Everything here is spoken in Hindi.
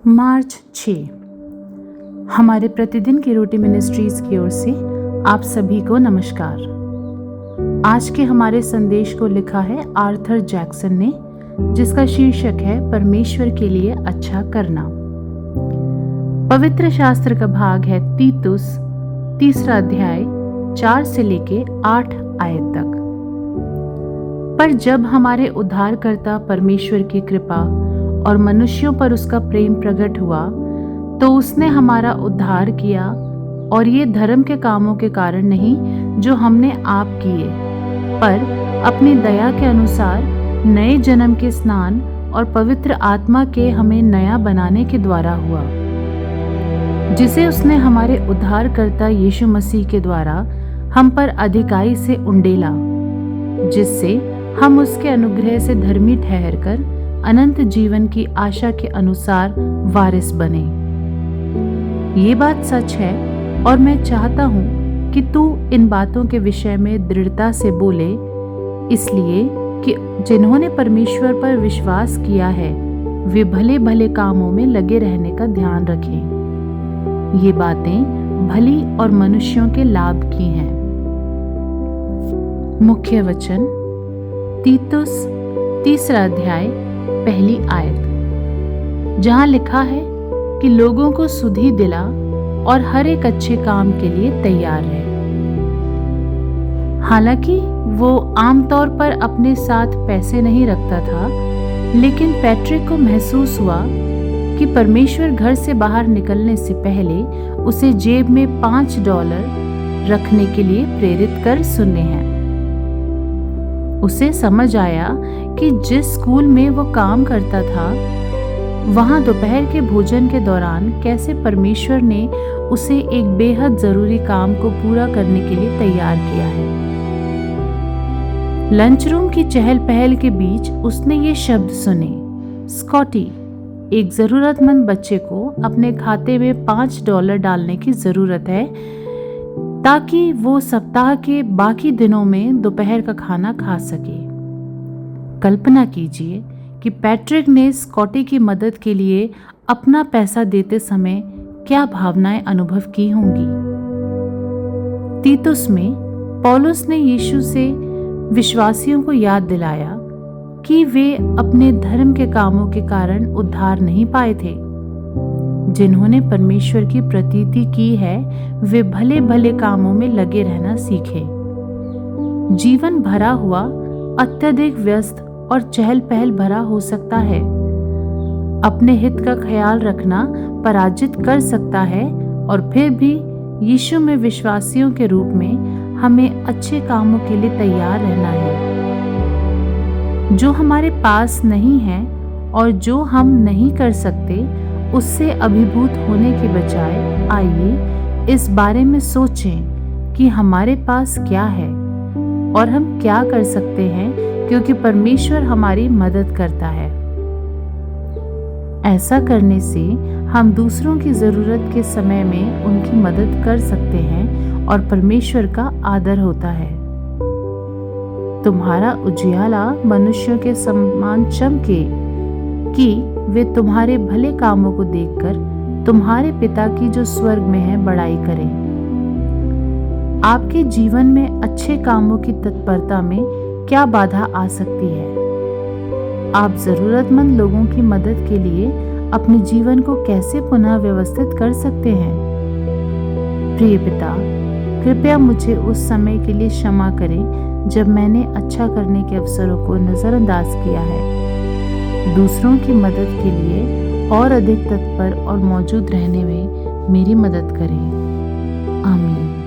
मार्च 6। हमारे प्रतिदिन की रोटी मिनिस्ट्रीज की ओर से आप सभी को नमस्कार। आज के हमारे संदेश को लिखा है आर्थर जैक्सन ने, जिसका शीर्षक है परमेश्वर के लिए अच्छा करना। पवित्र शास्त्र का भाग है तीतुस 3 अध्याय 4 से लेके 8 आयत तक। पर जब हमारे उद्धारकर्ता परमेश्वर की कृपा और मनुष्यों पर उसका प्रेम प्रकट हुआ, तो उसने हमारा उद्धार किया, और ये धर्म के कामों के कारण नहीं जो हमने आप किए, पर अपनी दया के अनुसार नए जन्म के स्नान और पवित्र आत्मा के हमें नया बनाने के द्वारा हुआ, जिसे उसने हमारे उद्धारकर्ता यीशु मसीह के द्वारा हम पर अधिकाई से उंडेला, जिससे हम उसके अनुग्रह से धर्मी ठहरकर अनंत जीवन की आशा के अनुसार वारिस बने। ये बात सच है, और मैं चाहता हूँ कि तू इन बातों के विषय में दृढ़ता से बोले, इसलिए कि जिन्होंने परमेश्वर पर विश्वास किया है वे भले भले कामों में लगे रहने का ध्यान रखें। ये बातें भली और मनुष्यों के लाभ की हैं। मुख्य वचन तीतुस 3 अध्याय 1 आयत, जहाँ लिखा है कि लोगों को सुधि दिला और हर एक अच्छे काम के लिए तैयार है। हालांकि वो आमतौर पर अपने साथ पैसे नहीं रखता था, लेकिन पैट्रिक को महसूस हुआ कि परमेश्वर घर से बाहर निकलने से पहले उसे जेब में $5 रखने के लिए प्रेरित कर सुने हैं। उसे समझ आया कि जिस स्कूल में वो काम करता था, वहाँ दोपहर के भोजन के दौरान कैसे परमेश्वर ने उसे एक बेहद जरूरी काम को पूरा करने के लिए तैयार किया है। लंच रूम की चहल पहल के बीच उसने ये शब्द सुने, स्कॉटी, एक जरूरतमंद बच्चे को अपने खाते में $5 डालने की जरूरत है, ताकि वो सप्ताह के बाकी दिनों में दोपहर का खाना खा सके। कल्पना कीजिए कि पैट्रिक ने स्कॉटी की मदद के लिए अपना पैसा देते समय क्या भावनाएं अनुभव की होंगी। तीतुस में पौलुस ने यीशु से विश्वासियों को याद दिलाया कि वे अपने धर्म के कामों के कारण उद्धार नहीं पाए थे। जिन्होंने परमेश्वर की प्रतीति की है वे भले भले कामों में लगे रहना सीखे। जीवन भरा हुआ, अत्यधिक व्यस्त और चहल पहल भरा हो सकता है। अपने हित का ख्याल रखना पराजित कर सकता है, और फिर भी यीशु में विश्वासियों के रूप में हमें अच्छे कामों के लिए तैयार रहना है। जो हमारे पास नहीं है और जो हम नहीं कर सकते, उससे अभिभूत होने के बजाय आइए इस बारे में सोचें कि हमारे पास क्या है और हम क्या कर सकते हैं, क्योंकि परमेश्वर हमारी मदद करता है। ऐसा करने से हम दूसरों की जरूरत के समय में उनकी मदद कर सकते हैं, और परमेश्वर का आदर होता है। तुम्हारा उजियाला मनुष्यों के समान चमके, कि वे तुम्हारे भले कामों को देखकर तुम्हारे पिता की जो स्वर्ग में है बड़ाई करें। आपके जीवन में अच्छे कामों की तत्परता में क्या बाधा आ सकती है? आप जरूरतमंद लोगों की मदद के लिए अपने जीवन को कैसे पुनः व्यवस्थित कर सकते हैं? प्रिय पिता, कृपया मुझे उस समय के लिए क्षमा करें जब मैंने अच्छा करने के अवसरों को नजरअंदाज किया है। दूसरों की मदद के लिए और अधिक तत्पर और मौजूद रहने में मेरी मदद करें। आमीन।